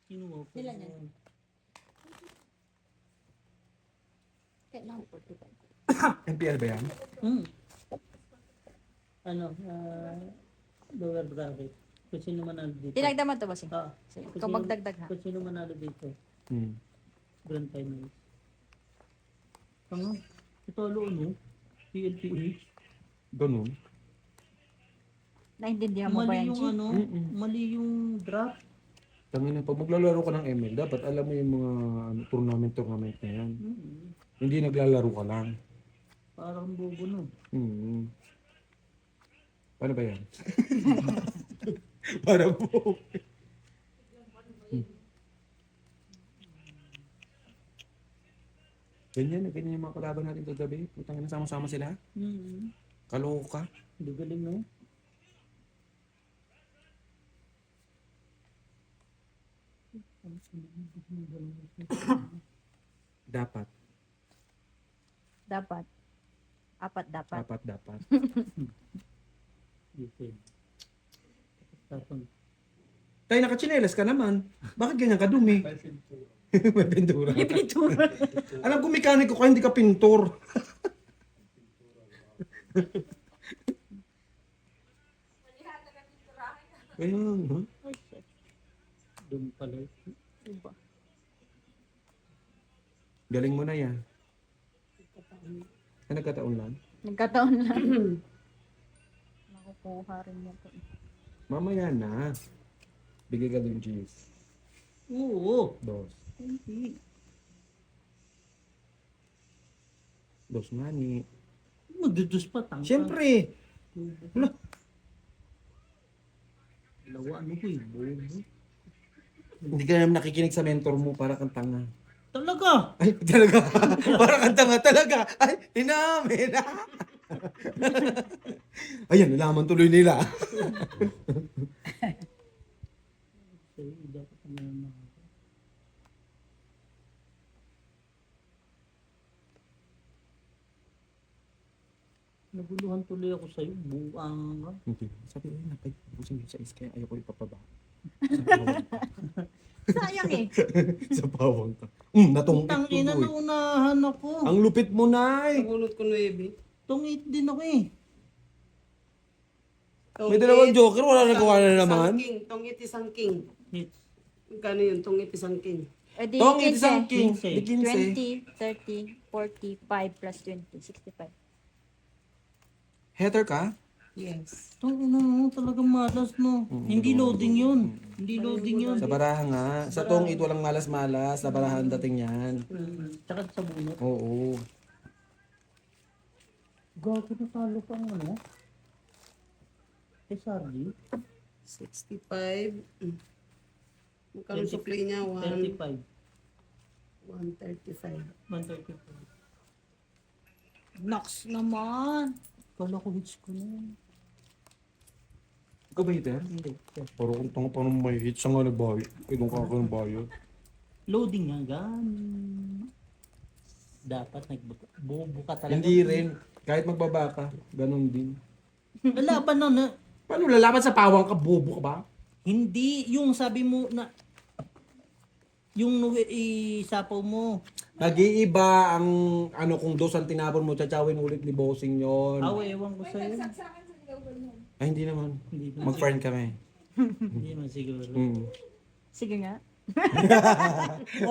Kinuha ko. Ilan yan? Kailangan po dito. MPL ba yan? Hmm. Ano, lower bracket. Kung sino manalo dito. Dinagdag mo ito, bossing. Ah, Sige, ikaw magdagdag ha. kung sino manalo dito. Hmm. Grand finals. Ano? Ito no? PLPH. Ganun. Naintindihan mo ba Mali yan, yung G? ano, mali yung draft. Tangina, pag maglalaro ka ng ML, dapat alam mo yung mga tournament na yan. Hindi naglalaro ka lang. Parang bobo no. Paano ba yan? Para po. Ganyan yung mga kalaban natin kagabi. Putang ina, sama-sama sila. Kaloka. Hindi galing no? Dapat. Dapat. Apat dapat. Dapat. Dito. Tapos, Tayo nakachinelas ka naman. Bakit ganyan ka dumi? May pintura. May pintura. Alam ko mekaniko ka, hindi ka pintor. Kaya, ha? doon pala. Diba? Galing mo na yan. Nagkataon lang. Nagkataon lang. Nakukuha rin mo ito. Mamaya na. Bigay ka ng cheese. Oo. Dos. Hindi. Dos nga ni. Magdudus pa tangka. Siyempre. Hala. Dalawa ano ko eh. Bobo. Hindi ka naman nakikinig sa mentor mo para kang tanga. Talaga. Ay, talaga. Para kang tanga talaga. Ay, inamin. Ayan, nalaman tuloy nila. Sa'yo, dapat naman ako. Naguluhan tuloy ako sa'yo. Buang ka. Hindi. Sabi ko, napay, busing sa is kaya ayoko ipapaba. Sayang eh. Sa pawang ka. Natungkit Tang ina, tuloy. naunahan ako. Ang lupit mo, Nay. Pagulot ko 9. Tungit din ako eh. May dalawang joker, wala nagawa na naman. Isang king. Tongit isang king. Hits. Kano yun? Tongit isang king. E di Tong, it is ang 15. king. 15. Di 15. 20, 30, 40, 5 plus 20, 65. Hater ka? Yes. Tang ina mo, talagang malas no. Hindi loading yun. Hindi loading yun. Sa baraha nga. Sa tong it, walang malas-malas. Sa barahan dating yan. Tsaka sa bunot. Oo. Gago na talo kang ano. Eh, Sardi. 65. Magkano supply niya? 35. 135. 135. Nox naman. Kala ko hits ko na. Ikaw ba hater? Hindi. Pero kung tanga pa naman may hit, siya nga nagbayo. Idong ka ng bayo. Loading nga gan. Dapat nagbobo ka talaga. Hindi rin. Kahit magbaba ka, ganun din. Laban na. Paano lalaban sa pawang ka? Bobo ka ba? Hindi yung sabi mo na yung isapaw mo. Nag-iiba ang ano kung dos ang tinapon mo, tsawin ulit ni bossing yon. Ewan ko sa'yo. Ay, hindi naman. Hindi naman, Mag-friend kami. hindi naman siguro. Sige nga.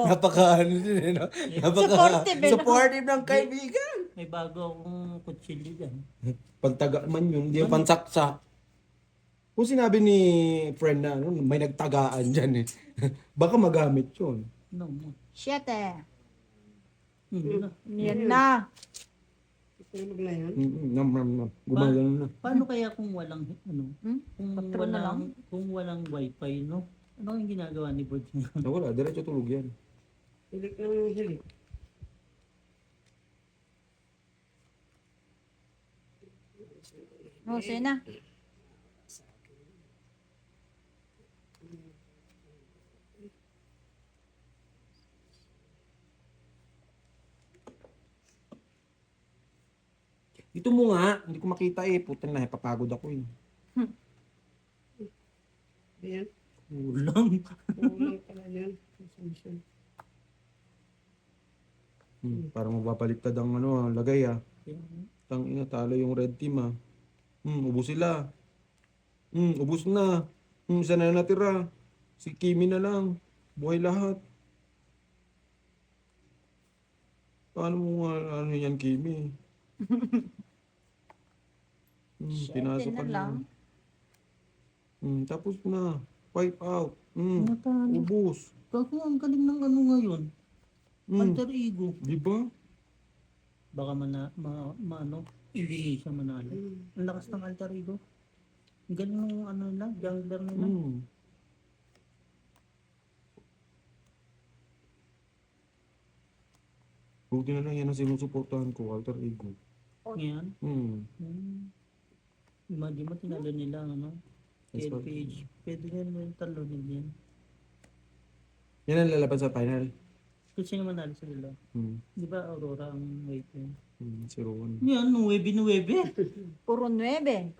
Napaka ano din eh, no? Napaka Supportive, eh, no? supportive ng kaibigan. May bago akong kutsilyo dyan. Pagtaga man yun, hindi yung pansaksak. Kung sinabi ni friend na ano, may nagtagaan dyan eh. Baka magamit yun. No. 7. Hindi na. Yan na. Tulog na yun. Nam. Gumagano na. Paano kaya kung walang ano? Hmm? Kung Patrol na lang? walang wifi, no? Ano ang ginagawa ni Bud? So, wala, diretso tulog yan. Hilik ng hilik. Jose na. Dito mo nga, hindi ko makita eh. Putan na, papagod ako eh. Ayan. Ulang. Kulang pala yun. Consumption. Parang mababaliktad ang ano, lagay ah. Tangina, talo yung red team ah. Ubus sila. Ubus na. Isa na natira. Si Kimi na lang. Buhay lahat. Paano mo nga, ano yan, Kimi? Pinasok ka na na. lang. Tapos na. Wipe out. Natalo. Ubus. Kako, ang galing ng ano ngayon. Alter ego. Di ba? Baka ano, hindi siya manalo. Ang lakas ng alter ego. Ang galing ng ano nila, jungler nila. Buti na lang yan ang sinusuportahan ko, alter ego. Ngayon, imagine mo tinalo nila, ano, Yes, KLPH. Pwede nga naman yung talo din yan. Yan ang lalaban sa final. Kasi naman manalo sa nila. Di ba Aurora ang weight yun? Si Rowan. Yan, 9-9. Puro 9.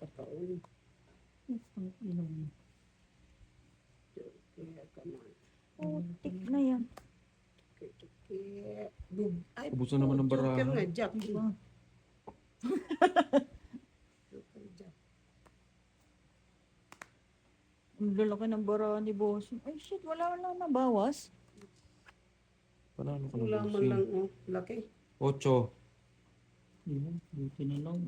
Putik na yan. Ay, Ubus na naman ng baraha. Joker nga, Jack. Ang lalaki ng bara ni boss. Ay shit, wala na bawas. Panalo ka Wala na man lang, oh. Laki. 8. Yun, buti na lang.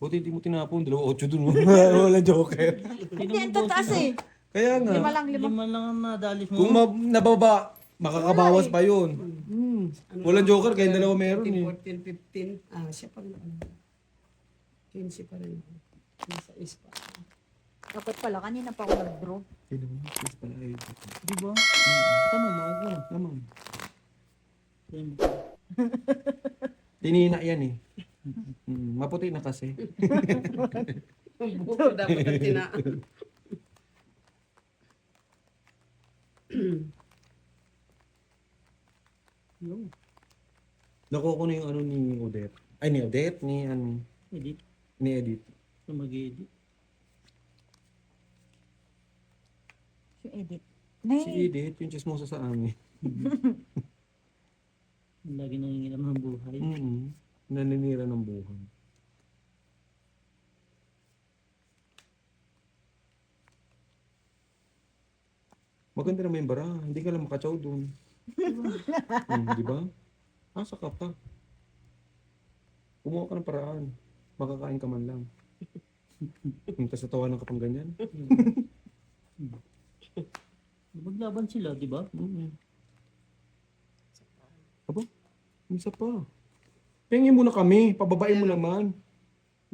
Buti hindi mo tinapon. 2-8 dun. Wala joker. Hindi, ang tataas eh. Kaya nga. 5 lang, 5. Lima lang ang nadalis mo. Kung nababa, makakabawas pa yun. Walang joker, kaya dalawa meron eh. 14, 15. Ah, siya pa rin. 15 pa rin. 16 pa. Dapat pala, kanina pa ako nag-draw. Di ba? Tama, mauko. Tama. Yan. Tinina yan eh. Maputi na kasi. Ang buko dapat ang tinaan. Nakuha ko na yung ano ni Odette. Ay, ni Odette, ni ano, Edit. ni Edith. So mag-edit. Si Edith. Si Nay, Edith, yung chismosa sa amin. Lagi nangingilam ng buhay. Naninira ng buhay. Maganda naman yung bara. Hindi ka lang makatsaw doon. Di ba? Asa ka pa. Kumuha ka ng paraan. Makakain ka man lang. Tapos natawanan ka pang ganyan. Maglaban sila, di ba? Aba, isa pa. Pingin mo na kami. Pababain mo naman.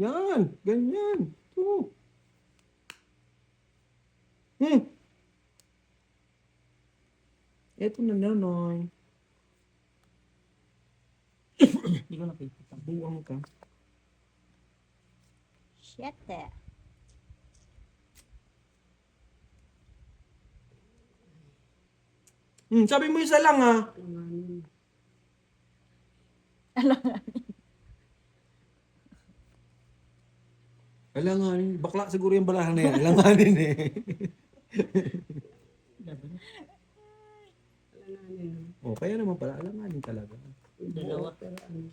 Yan. Ganyan. Ito. Eto na nanay. Hindi ko nakikita. Buwang ka. 7. Sabi mo isa lang ah. Alanganin. Bakla siguro yung balahan na yan. Alanganin eh. Oh, kaya naman pala. Alanganin talaga. Dalawa. 15.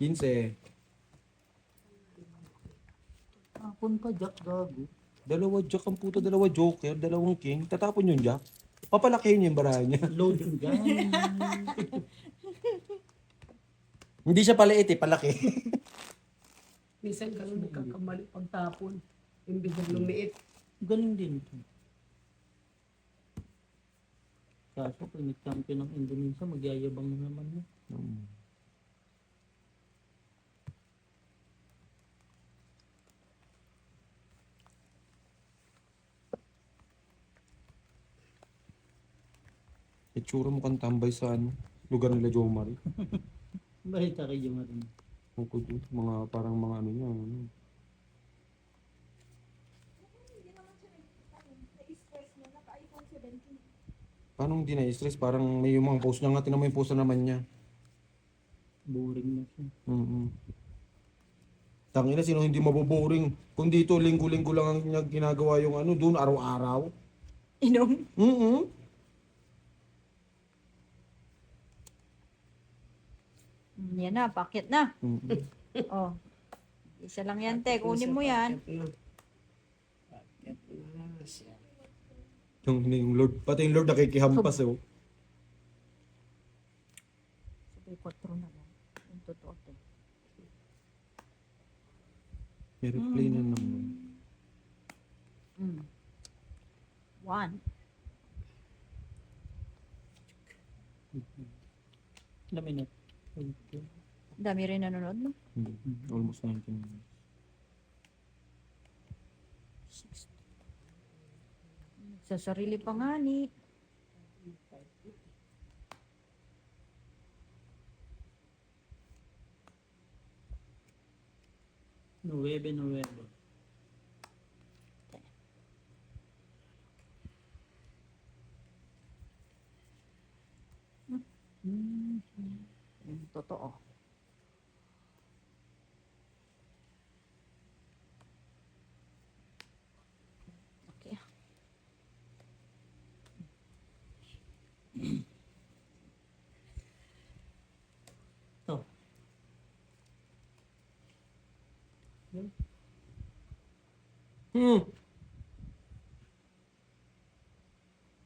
Hapon pa, Jack, gago. Dalawa jack ang puta, dalawa joker, dalawang king. Tatapon yung jack. Papalakihin yung barahan niya. Loading gun. Hindi siya paliit eh, palaki. Minsan ganun nagkakamali pagtapon. Imbis na lumiit. Galing din ito. Kaso pag nag-champion ng Indonesia, magyayabang na naman mo. Itsura mo kang tambay sa ano, lugar nila Jomar. Balita kayo nga rin. Mga parang mga ano niya. Ano. Paano hindi na-stress? Parang may yung mga post niya nga, tinan mo yung post na naman niya. Boring na siya. Tangina, sino hindi maboboring? Kung dito, linggo-linggo lang ang ginagawa yung ano, doon araw-araw. Inom. Yan na, pakit na. Oh. Isa lang yan, te. Kunin mo yan. Bakit na siya. Yung Lord, pati yung Lord nakikihampas oh. Sabay 4 na lang. Yung totoo, te. May replay na naman. 1. Ilang minute? Okay. Dami rin nanonood, no? Almost 19 minutes. 6. Sa sarili pa nga ni. Nuwebe. Yung totoo. Okay. Ito.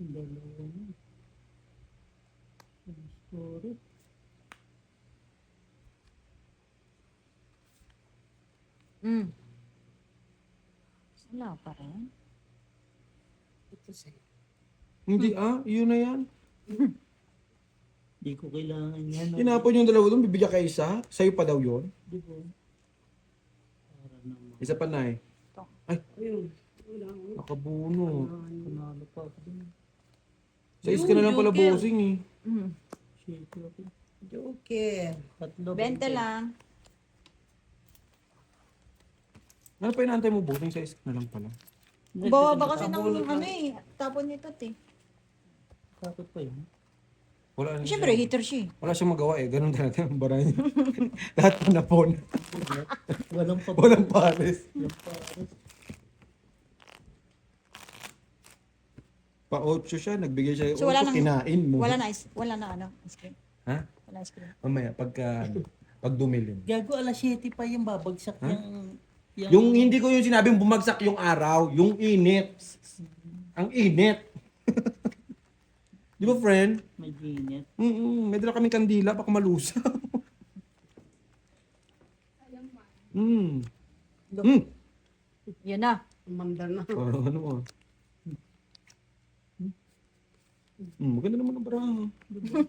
Dalawa na. Yung story. Wala pa rin. Ito sa'yo. Hindi yun na yan. Di ko kailangan yan. Tinapon yung dalawa doon, bibigyan ka isa. Sa'yo pa daw yun. Di ba? Para naman. Isa pa na Ayun. Wala ko. Nakabuno. Panalo pa ako dun. Sa is ka na lang pala Joker. bossing eh. Shit, okay. Joker. Tatlo. 20 lang. Ano pa inaantay mo bossing? Sa is ka na lang pala. Bawa ba kasi ng tapon nito, te. Takot pa yun. Wala na Siyempre, siya. hitter siya eh. Wala siyang magawa eh. Ganun talaga ang baray niya. Lahat pa napon. Walang pa. Walang pares. Walang pares. Pa-8 siya, nagbigay siya. So, wala 8, nang- kinain mo. Wala na ice cream. Ha? Wala ice cream. Mamaya, pag dumilin. Gago, alas 7 pa yung babagsak yung... Yung hindi ko yung sinabing bumagsak yung araw, yung init. Ang init. Di ba, friend? May ginit. May dala kaming kandila, baka malusa. Yan na. Mandar na. Parang ano maganda naman ang baraha.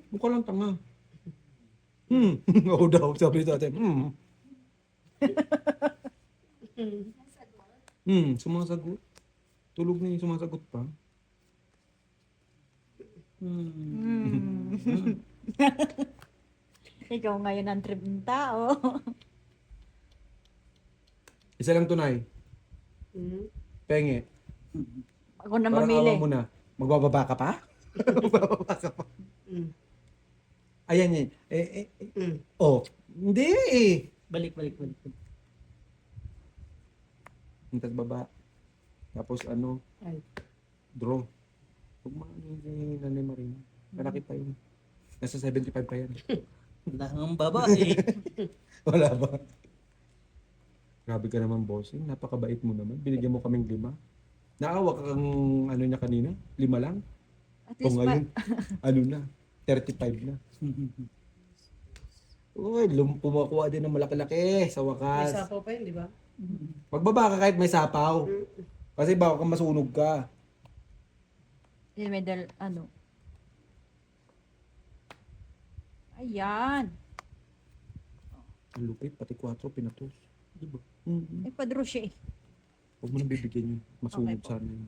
Mukha lang tanga. Oo daw, sabi ni tatay. Sumasagot. Tulog na yung sumasagot pa. Ikaw ngayon ang trip ng tao. Isa lang tunay. Penge. Ako na Parang mamili. awa mo na. Magbababa ka pa? Magbababa ka pa? Ayan yan. Hindi eh. Balik. Tapos baba. Tapos ano, Ay. draw. Huwag mo ni Nanay Marina. Malaki pa yun. Nasa 75 pa yan. Wala kang babae. Wala ba? Grabe ka naman, bossing. Napakabait mo naman. Binigyan mo kaming 5. Naawa ka kang ano niya kanina? 5 lang? At O least ngayon, ano na? 35 na. Uy, pumakuha din ng malaki-laki sa May wakas. sapaw pa yun, di ba? Magbaba ka kahit may sapaw. Kasi baka ka masunog ka. may medal, ano. Ayan. Ang lupit, pati 4 pinatos. Di ba? May padro siya eh. Huwag mo nang bibigyan yun. Masunog Okay po. sana yun.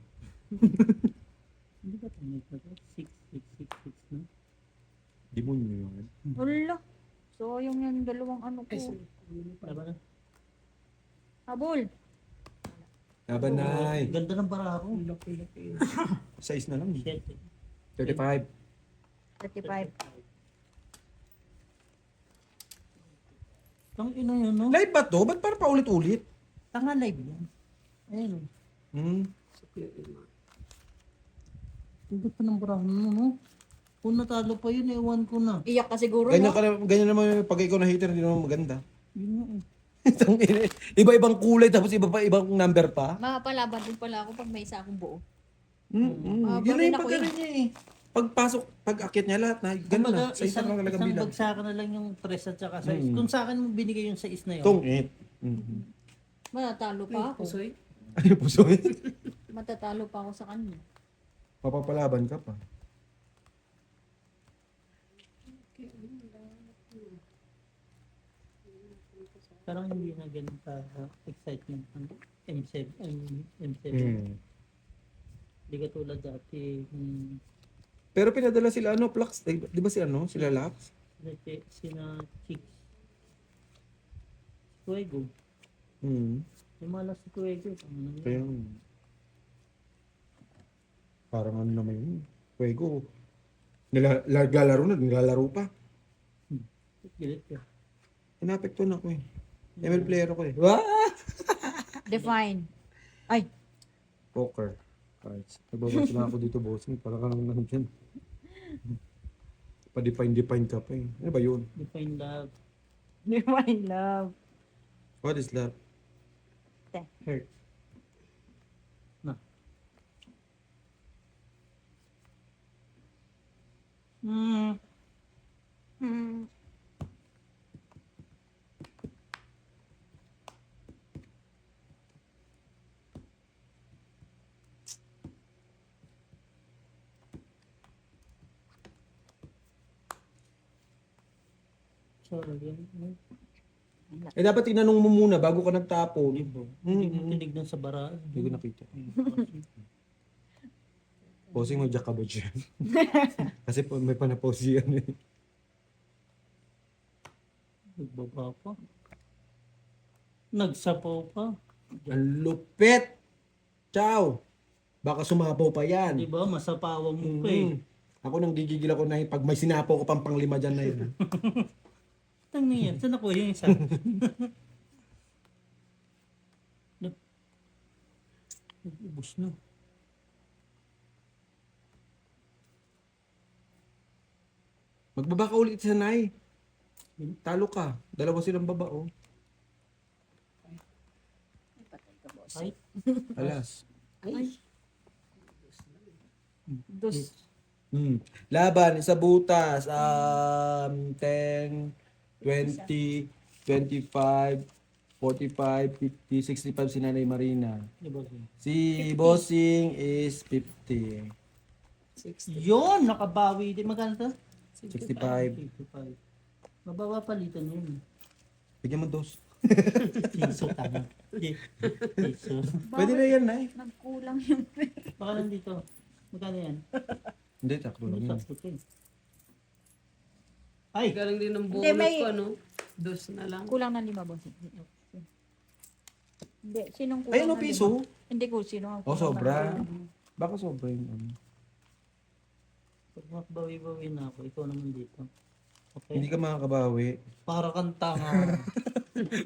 Hindi ba tayo nagtagal? 6 na? Demonyo yun. Wala. So, yung dalawang ano Ay, ko. Tama na. Habol. Laban nay. Ganda ng bara ko. Laki. 6 na lang. Shit. 35. 35. Tang ina yun, no? Live ba to? Ba't parang paulit-ulit? Tanga live yan. Ayun, oh. Hindi pa ng barahan mo, no? Kung natalo pa yun, ewan ko na. Iyak ka siguro, Ganyan, no? ganyan naman yung pag ikaw na hater, hindi naman maganda. Yun nga eh. Iba-ibang kulay, tapos iba-ibang number pa. Makapalaban din pala ako pag may isa akong buo. Yun na yung pagkano niya eh. Pagpasok, pag-akit niya lahat na, ganun na. Sa isa lang talagang isang bilang. bagsakan na lang yung 3 at saka 6. Kung sa akin mo binigay yung 6 na yun, Tong 8. Matatalo pa ako. Pusoy. Ay, puso eh. Matatalo pa ako sa kanya. Papapalaban ka pa. parang hindi na ganun ka excitement ng M7. M7. Hindi ka tulad dati. Pero pinadala sila ano, Plax. Di ba si ano? Sila Lax? Sina Chicks. Fuego. Yung malas si Fuego. Kaya parang ano naman yun. Fuego. Naglalaro na, nilalaro pa. Gilit ka. Inapektuhan ako eh. ML player ako eh. Wah! Define. Ay, Poker. Cards. Nagbabasa na ako dito, bossing. Parang ka naman dyan. Pa-define ka pa eh. Ano ba yun? Define love. define love. What is love? Hurt. Na. Sorry. Eh dapat tinanong mo muna bago ka nagtapon. Hindi mo tinignan sa bara. Hindi ko nakita. Posing mag-jack ka ba dyan? Kasi may panapose yan eh. Nagbaba pa. Nagsapaw pa. Ang lupit! Ciao! Baka sumapaw pa yan. Di ba? Masapawang mo pa eh. Ako nang gigigil ako na pag may sinapaw ko pang panglima dyan na yun. Tang yan. Saan ako yung isa? Ubus na. Magbaba ka ulit sa Nay. Talo ka. Dalawa silang baba oh. Ay, Alas. Ay. Dos. Laban sa butas. 10, 20, 25, 45, 50, 65 si Nanay Marina. di ba? Si Bossing is 50. 60. Yun! Nakabawi din. Magkano to? 65. 55. Mababa palitan yun. Bigyan mo dos. Piso tama. Piso. Pwede na yan, Nay. Nagkulang yung Baka nandito. Magkano yan? Hindi, takbo lang yun. Sakto to eh. Ay! Galing din ng Hindi, bonus may- ko, ano? Dos na lang. kulang na 5 boss. Hindi, sinong kulang Ay, ano na piso? 5? Hindi ko, sino ang Oh, kulang sobra. na 5? Baka sobra yung ano. Pag makbawi-bawi na ako, ikaw naman dito. Okay? Hindi ka makakabawi. Para kang tanga.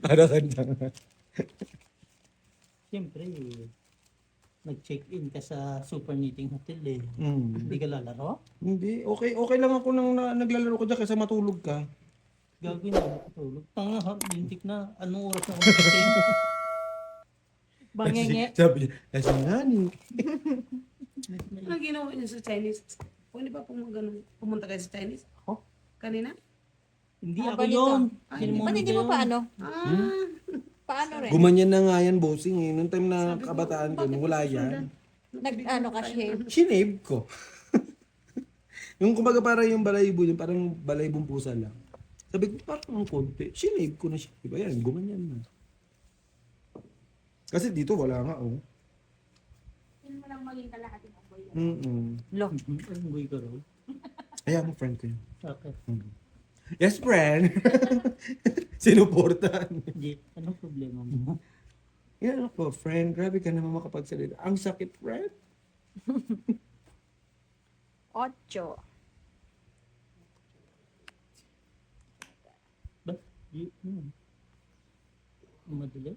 Para ka na. Siyempre, nag-check-in ka sa Super Knitting Hotel eh. Mm. Hindi ka lalaro? Hindi, okay lang ako nang naglalaro ko dyan kaysa matulog ka. Gagawin na matutulog. Tanga ha, lintik na. Anong oras na ako check-in? Bangenge. Sabi niya, nasa nani. Ano ginawa niyo sa Chinese? Pwede ba pumunta kayo sa Chinese? Ako? Kanina? Hindi Ah, ako ganito. yun. Ay, Sinumunod Ba't hindi mo yun. pa ano? Ah. Paano rin? Gumanyan na nga yan, bossing eh. Noong time na Sabi ko, kabataan ko, bakit nung wala gusto yan. Nag-ano ka shave? Shinave ko. Yung kumbaga parang yung balaybo, yung parang balaybong pusa lang. Sabi ko, parang ang konti. Shinave ko na siya. Diba yan, gumanyan na. Kasi dito wala nga, oh. Hindi mo lang maging kalahati ng boy. Mm-mm. Ang boy ka raw. Ayan, mo friend ko yun. Okay. Yes, friend. Sinuportan. Hindi. Anong problema mo? Yan ako, friend. Grabe ka naman makapagsalita. Ang sakit, friend. 8. Ba't? Ang madali?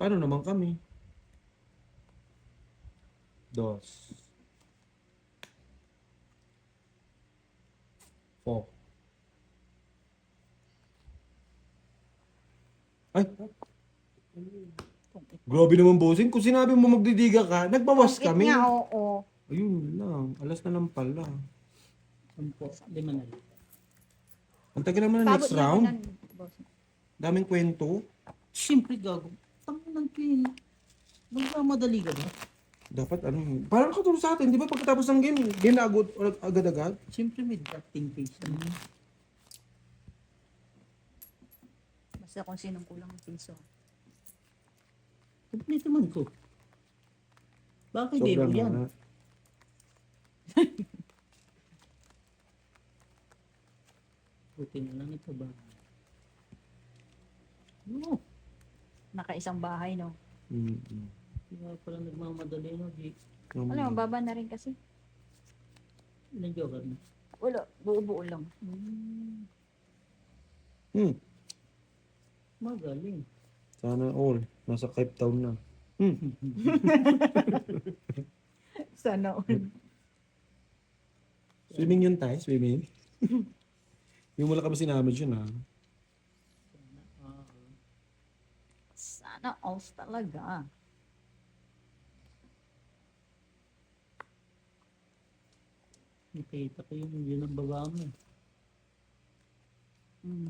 Paano naman kami? 2. 4. Ay, grabe naman bossing. Kung sinabi mo magdidiga ka, nagbawas Bakit kami. nga, oo. Ayun lang, alas na lang pala. 10, 5 na lang. Ang tagal naman ng Paabot next na ako round. ng bossing. Daming kwento. Siyempre gago. Tangan ko magmamadali ka ba? Dapat ano, parang katulad sa atin, di ba pagkatapos ng game, game na agad-agad. Siyempre may drafting phase. Basta kung sinong kulang ng piso. Complete naman ko. Bakit di mo yan? na. Buti na lang ito ba? No. Nakaisang bahay, no? Mm-mm. Kaya pala nagmamadali no. Di. Alam mo, baba na rin kasi. Ilang joker na? Wala, buo-buo lang. Hmm. Magaling. Sana all. Nasa Cape Town na. Sana all. Swimming yun tayo, swimming. Yung wala kami sinamid yun ha. Sana all talaga. Nakita ko yun ang baba mo. Mm.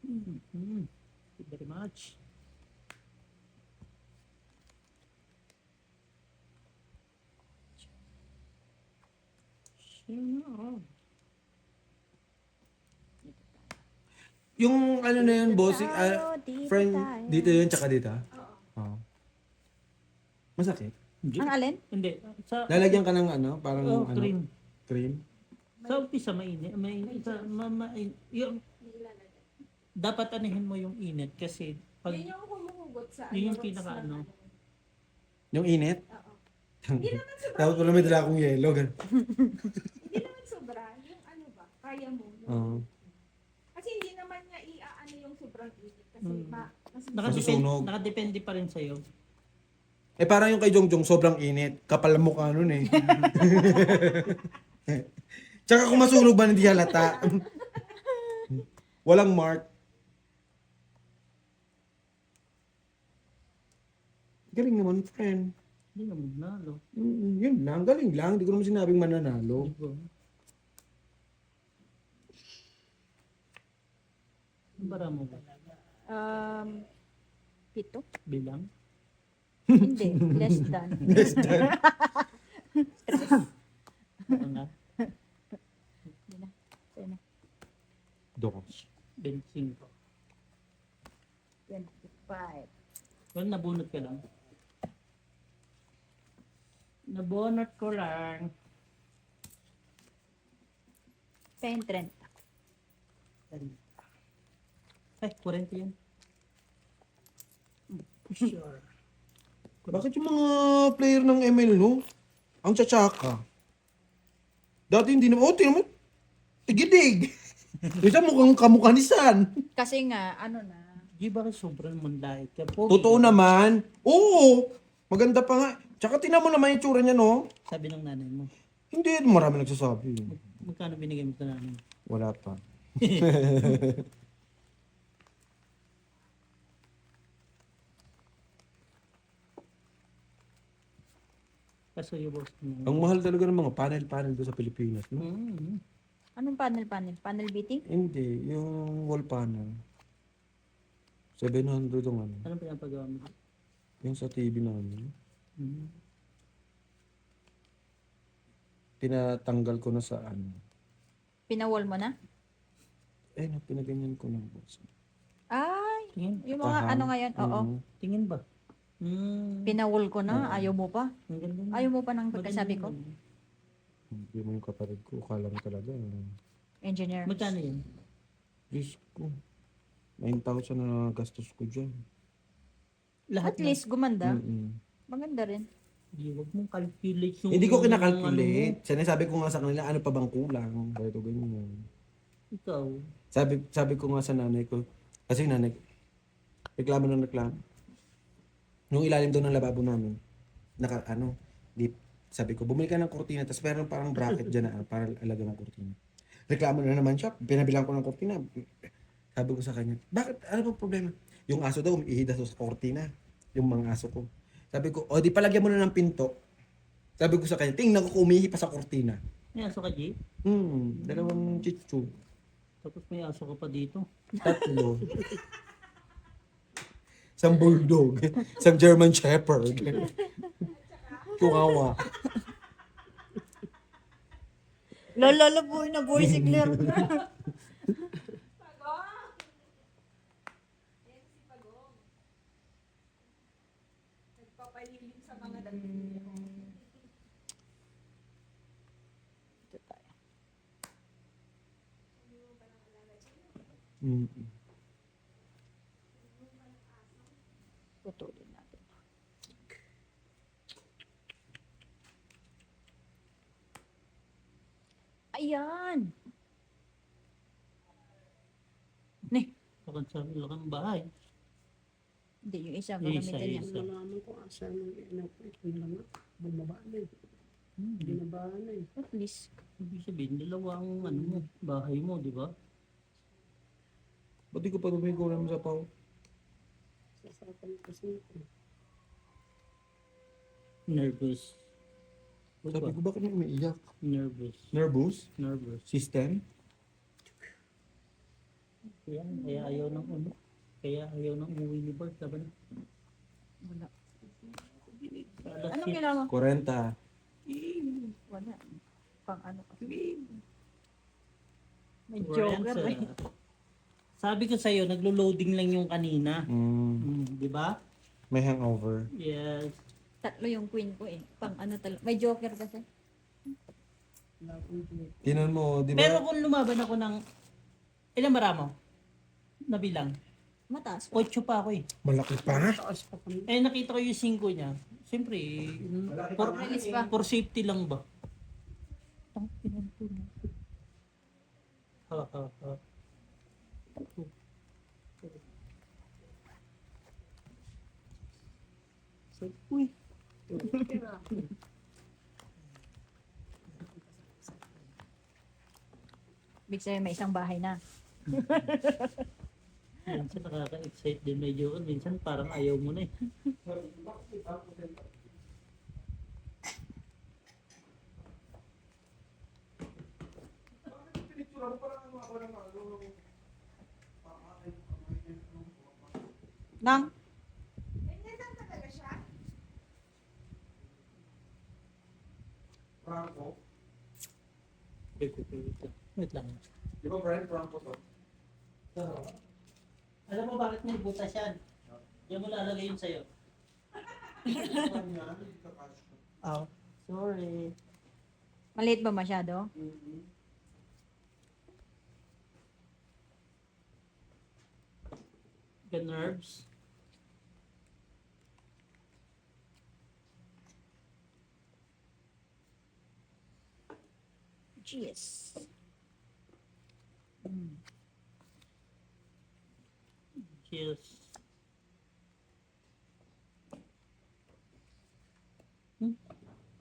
Thank you very much. Yung ano na yun, bossing, Dito friend, tayo. dito yun, tsaka dito? Oo. Masakit? Ang alin? Hindi. Sa, Lalagyan ka ng ano, parang oh, ano, cream. cream? Sa umpisa mainit. Yung, dapat anihin mo yung init kasi pag Yun yung humuhugot sa yun yung roots pinaka ng ano. Yung init? Oo. Tapos wala may dala akong yelo. Ganun. Hindi naman sobra. Yung ano ba, kaya mo. Oo. Kasi hindi naman niya iaano yung sobrang init. Kasi Mm. mas Nasusunog. Nakadepende pa rin sa'yo. Eh parang yung kay Jongjong, sobrang init. Kapal ang mukha nun eh. Tsaka kung masunog ba, hindi halata. Walang mark. Galing naman, friend. Hindi na magnalo. Yun lang, galing lang. Hindi ko naman sinabing mananalo. Diba? Ang bara mo ba? 7? Bilang? Hindi, less than. Less than. Ano nga? Hindi na. Sa'yo na. Dos. 25. 25. Well, nabunot ka lang. Nabunot ko lang. 30. Ay, 40 yan. Sure. Bakit yung mga player ng ML, no? Ang tsatsaka. Dati hindi naman, oh, tinan mo, tigidig. Isa mukhang kamukha ni San. Kasi nga, ano na, Di ba sobrang manlait ka? Totoo naman. Oo. Maganda pa nga. Tsaka tinan mo naman yung tsura niya, no? Sabi ng nanay mo. Hindi, marami nagsasabi. Magkano binigay mo sa nanay? Wala pa. Kaso yung boss mo. Ang mahal talaga ng mga panel doon sa Pilipinas, no? Mm. anong panel? Panel beating? Hindi, yung wall panel. 700 ang ano. Anong pinapagawa mo? Yung sa TV namin. Mm. Tinatanggal ko na sa ano. Pinawall mo na? Eh, pinaganyan ko ng boss. Ay, Tingin? yung mga Pahang. ano ngayon, oo. Tingin ba? Mm. Pinawall ko na, Oo. ayaw mo pa. Ang ganda niya. Ayaw mo pa ng Maganda pagkasabi ko. naman. Hindi mo yung kapatid ko. Akala mo talaga. Engineer. Magkano yun? Diyos ko. 9,000 na gastos ko dyan. Lahat At least gumanda. Mm-mm. Maganda rin. Di, huwag mong calculate yung... Hindi ko ano mo. kinakalculate. Sinasabi ko nga sa kanila, ano pa bang kulang? Kaya ito ganyan. Ikaw. Sabi ko nga sa nanay ko, kasi nanay ko, reklamo ng reklamo. Nung ilalim doon ng lababo namin, di, sabi ko, bumili ka ng kurtina, tapos meron parang bracket dyan na para alaga ng kurtina. Reklamo na naman siya, pinabilang ko ng kurtina. Sabi ko sa kanya, bakit? Ano bang problema? Yung aso daw, umiihida sa kurtina. Yung mga aso ko. Sabi ko, o di palagyan mo na ng pinto. Sabi ko sa kanya, tingnan ko kung umihi pa sa kurtina. May aso ka, G? Dalawang chichu. Tapos may aso ka pa dito. Tatlo. Isang bulldog. Isang German Shepherd. Chihuahua. Lalala po na boy si Claire. Pagong! Yan si Pagong. Nagpapalilim sa mga damit. Ito tayo. Putulin natin. Ayan. Ne, Bakit sa lakang bahay? hindi yung isa Yung isa, gagamitin niya. isa. Malaman ko asa ng ina ko. Ito na nga. Bumaba na eh. Binaba na eh. At least, Ibig sabihin, dalawang ano mo, bahay mo, di ba? Ba't di ko pa lumigo naman sa pao? Sasarapan kasi ito. Nervous. Sabi ko, bakit may umiiyak? Nervous. Nervous? Nervous. System? Kaya ayaw ng ano. Kaya ayaw ng umuwi ni Bart. Laban. wala. Alas Anong yet- ginawa? 40. Wala. Pang ano kasi. May Friends, joker eh. Sabi ko sa'yo, naglo-loading lang yung kanina. Mm, Di ba? may hangover. Yes. Tatlo yung queen ko eh. Pang ano talaga. May joker kasi. Tinan mo, di Pero ba? kung lumaban ako ng... Ilan bara mo? Nabilang. Mataas pa. 8 pa ako eh. Malaki pa. Taas pa kami. Eh nakita ko yung 5 niya. Siyempre, Release pa. for safety lang ba? Ang pinanto mo. Ha. Uy. Big sabihin may isang bahay na. Minsan nakaka-excite din medyo. Minsan parang ayaw mo na eh. Nang? Ganyan lang talaga siya. Franco? Wait lang. Di ba Brian Franco to? Alam mo bakit may butas yan? Diyan mo lalagay yun sa'yo. Oh, sorry. Maliit ba masyado? The nerves. Cheers. Cheers.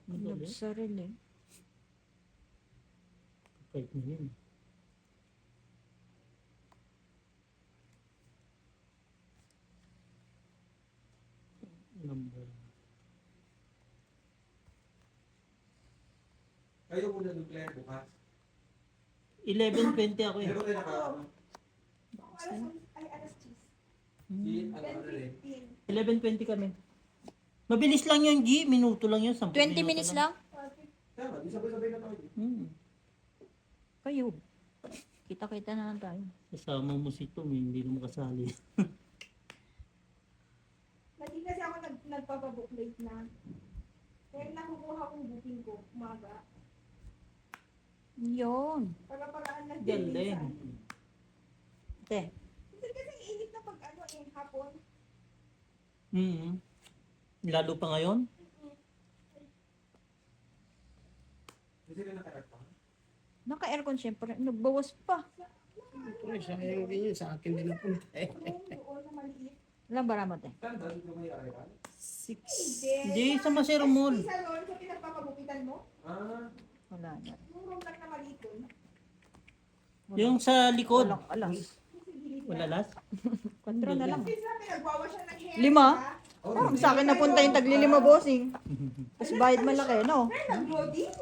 Madali. Nagsaril eh. Kahit na yun. Number. Kayo muna ng Claire bukas. 11:20 ako eh. Meron kayo naka... Alas 10. Si, ano rin? 11:20 kami. Mabilis lang yung G, minuto lang yun. 10 20 minutes lang? Tama, di sabay-sabay na tayo. Kayo. Kita-kita na lang tayo. Kasama mo si Tom, hindi naman kasali. Lagi kasi ako nagpapabook late na. Kaya nakukuha kong booking ko, umaga. Yun. Para-paraan lang Galing. minsan. Te. Kasi init na pag hapon. Lalo pa ngayon? Hindi sila naka-aircon. Naka-aircon syempre. Nagbawas pa. Ay, sayang din yun. Sa akin din napunta eh. Doon na maliit. Ilang bara mo, te? 6. Hindi, sa Masero Mall. Isa doon sa pinagpapagupitan mo. Wala na. Yung room lang na maliit doon. Yung sa likod. Walang alas. Wala las? 4 na lang. Kasi na pinagwawa siya ng hair. 5? Parang sa akin napunta yung taglilima, bossing. Tapos bayad malaki, no? Nag-loading.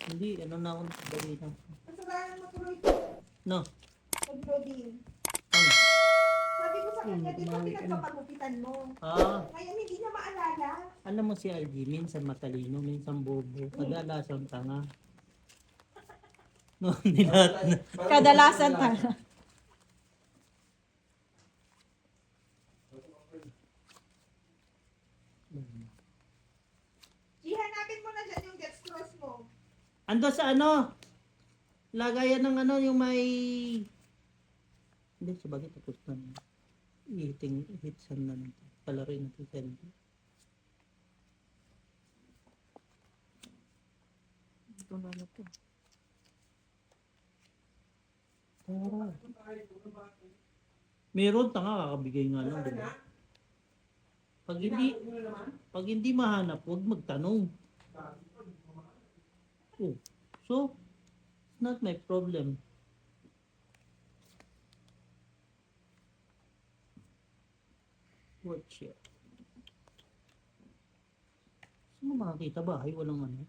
Hindi, ano na ako balita. Kasalanan mo tuloy ko. No. Nag-loading. Ano? Sabi ko sa kanya, di ba pinagpapagupitan mo? Ngayon hindi niya maalala. Alam mo si Algie, minsan matalino, minsan bobo, kadalasang tanga. No, nilat na. Kadalasan tala. Ihanapin mo na dyan yung dextrose mo. Ando sa ano? Lagayan ng ano, yung may... Hindi, sabagay tapos na. Hitsan na natin. Palarin natin sa LG. Ito na na to. Meron, tanga, kakabigay nga lang, diba? Pag hindi mahanap, huwag magtanong. Oh, so, it's not my problem. What shit? Saan mo makakita ba? Ay, walang ano?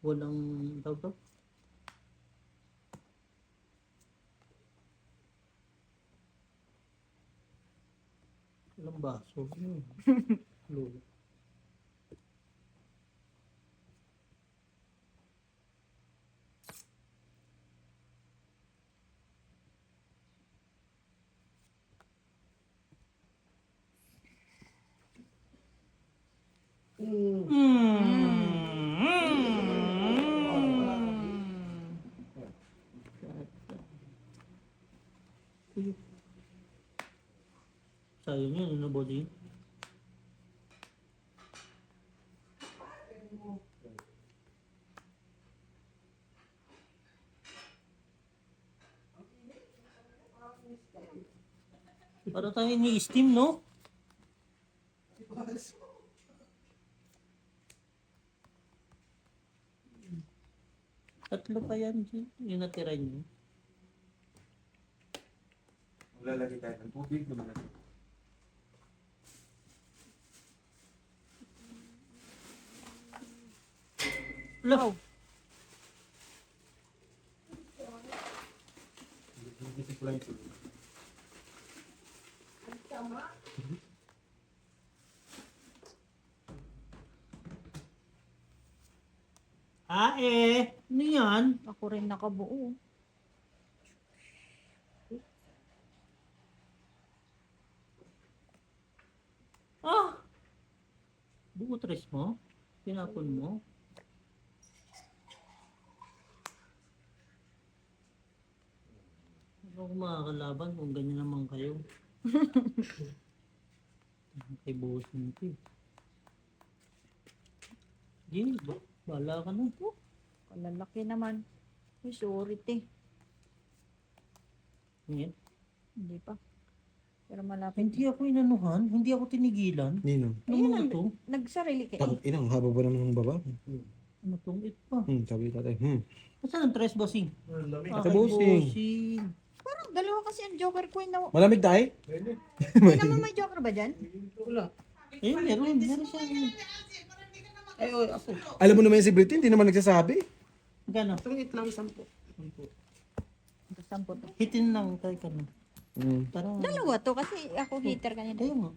Walang, tawag to? Walang baso. Lolo. Sayang yun, ano, body? Para tayo ni-steam, no? Tatlo pa yan, G. Yung natira niyo. Lalagay tayo ng tubig naman. Wow. Ano yan? Ako rin nakabuo. Buo tres mo? Pinapon mo? Ano kung makakalaban kung ganyan naman kayo? Kay buhos nito eh. Gini, bala ka na. Kalalaki naman. Ay, sorry, te. Ngayon, Hindi pa. Pero malapit. hindi ako inanuhan, hindi ako tinigilan. Nino? Ano Ayun mga ang- to? Nagsarili ka Tang eh. inang haba ba naman ng baba? Ano tong it pa? Sabi tatay. Saan ang tres bossing? Ate Bossing. Parang dalawa kasi ang Joker Queen na... Malamig tayo? Hindi naman may Joker ba dyan? Wala. Ayun, meron siya. Ay, oy, ako. Alam mo naman si Britney, hindi naman nagsasabi. Gano? Itong lang 10. Sampo to. Hitin lang tayo ka na. Tara. Dalawa to kasi ako heater kanina. Ayun nga.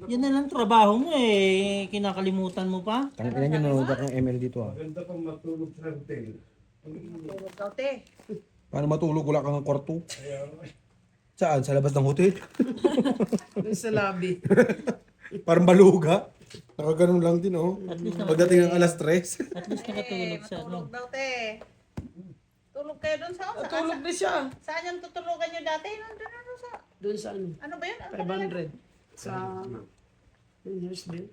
Yan na lang trabaho mo eh. Kinakalimutan mo pa. Tangina nyo, nanonood akong ML dito ah. Tulog daw, te. Paano matulog? Wala kang kwarto. Saan? Sa labas ng hotel? Doon sa lobby. Parang baluga. Nakaganon lang din oh. At least, Pagdating ng alas 3. at least nakatulog sa ano. Tulog daw, te. Tulog kayo doon sa... Tulog din siya. Saan yung tutulugan nyo dati? Nandun sa... Doon sa ano? Ano ba yun? Ano ba yun? 500. Sa... Years din.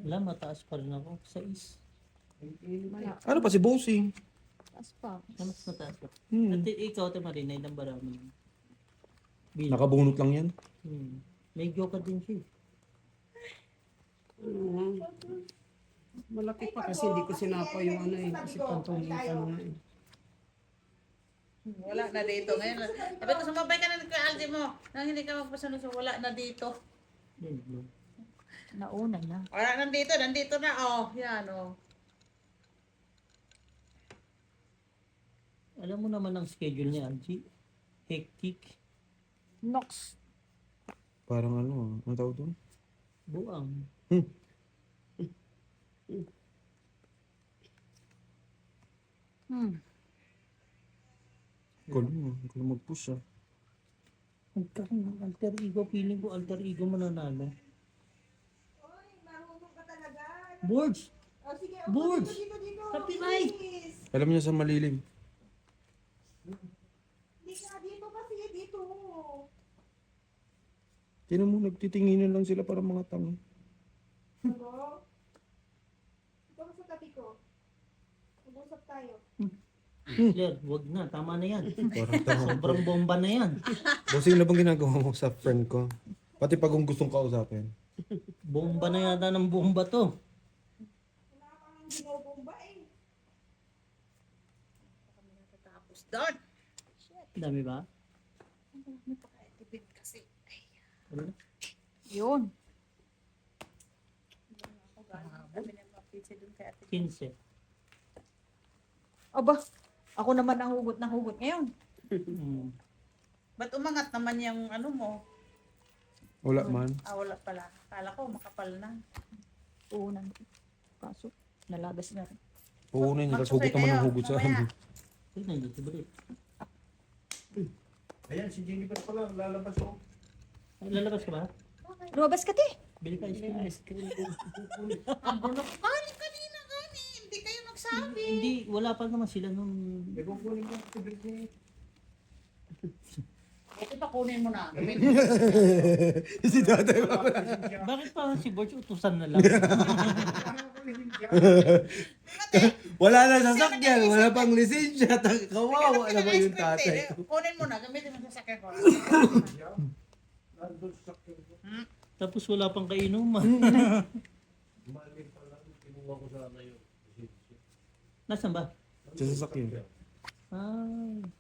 Wala, mataas pa rin ako. 6. Wala. Ano pa si Bossing? Taas pa. Mas mataas pa. Hmm. At ikaw, Ate Marinay, ng barami. Bill. Nakabunot lang yan. May joke din siya. Malaki pa kasi hindi ko sinapa yung ano eh. Kasi pantungin na eh. Wala na dito. Ngayon, sabi ko, sumabay ka na ng Kuya Aldi mo. Nang hindi ka magpasunod, wala na dito. Nauna na. Wala nandito na. Oh, yan oh. Alam mo naman ang schedule niya, Algie. Hectic. Nox. Parang ano, ano tawag doon? Buang. Ikaw lang mag-push ah. Magkaroon ng alter ego. Feeling ko alter ego mananalo. Oy, marunong ka talaga. Boards! Oh, sige, Boards! dito. Sa Pinay! Please. Alam niya sa malilim. Hindi ka dito kasi, dito. Tinan mo, nagtitinginan lang sila para mga tanga. Ano? Ito ka sa tabi ko. Mag-usap tayo. Claire, wag na. Tama na yan. Parang tanga. Sobrang bomba na yan. Bossing, ano bang ginagawa mo sa friend ko? Pati pag kung gustong kausapin. Bomba na yata ng bomba to. Wala pa nang binobomba eh. Tapos doon. Dami ba? Tipid kasi. Ano na? Yun. Kami na mapitsi doon kay Ate. 15. Aba, ako naman ang hugot na hugot ngayon. Ba't umangat naman yung ano mo? Wala man. Ah, wala pala. Kala ko makapal na. Unang kaso, nalagas na rin. Puunin niya, tapos hugot naman ang hugot sa amin. Ay, nandito ba rin? Ayan, si Jennifer pala, lalabas ako. Ay, lalabas ka ba? Lumabas ka, te. Bili ka ice cream. Ang bulok. Kanina. Hindi kayo magsabi. Hindi, wala pa naman sila nung... May kukunin ko sa birthday. Ito pa kunin mo na. Si tatay pa. Bakit pa si Borch utusan na lang? Wala na sasakyan, wala pang lisensya. Kawawa Kailan naman yung ice cream, tatay. te? Kunin mo na. Gamitin mo sa sakyan ko. Nandun sa sakyan ko. Tapos wala pang kainuman. Mali pa lang, kinuha ko sana yun. Nasaan ba? Sa sasakyan.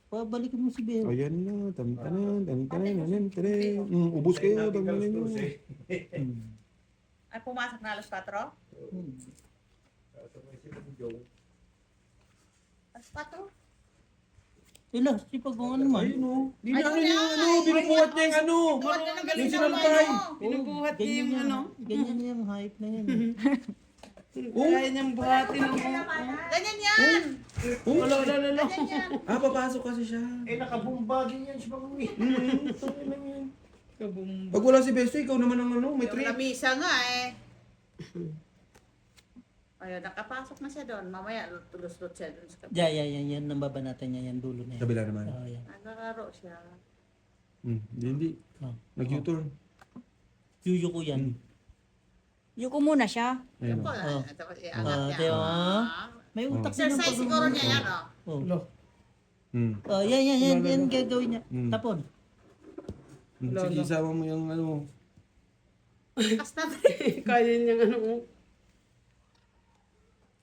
Pabalikin mo si Beo. Ayan na, tantanan. Ubus kayo, tantanan nyo. Ay, pumasok na alas 4? Kasabay sila ni Joe. Alas 4? Ilang, sipag mo ano man. Ayun o. Di na Ayun ano yung na. ano, binubuhat niya yung ano. Tuwad na ng galing Yung sa sinampay. ano. Pinubuhat niya yung yan, ano. Ganyan yung hype na yan. Kaya niyang buhatin ng Ganyan yan. Wala. Ganyan yan. Papasok kasi siya. Eh, nakabumba din yan si Pag-uwi. Pag wala si Besto, ikaw naman ang ano, may Yung treat. lamisa nga eh. Ayun, nakapasok na siya doon. Mamaya, tulus-lut siya doon sa kabila. Yan. Nambabanatan niya yan, dulo na yan. Kabila naman. Yan. Naglaro siya. Hindi. Oh. Nag-U-turn. Yuyo ko yan. Yuko muna siya. Ayun Ako, o. tapos iangat niya. di ba? Ah. May utak din ang Exercise siguro niya yan, oh. Yan gagawin niya. Tapon. Sige, isama mo yung ano. Kas na Kaya niyang ano.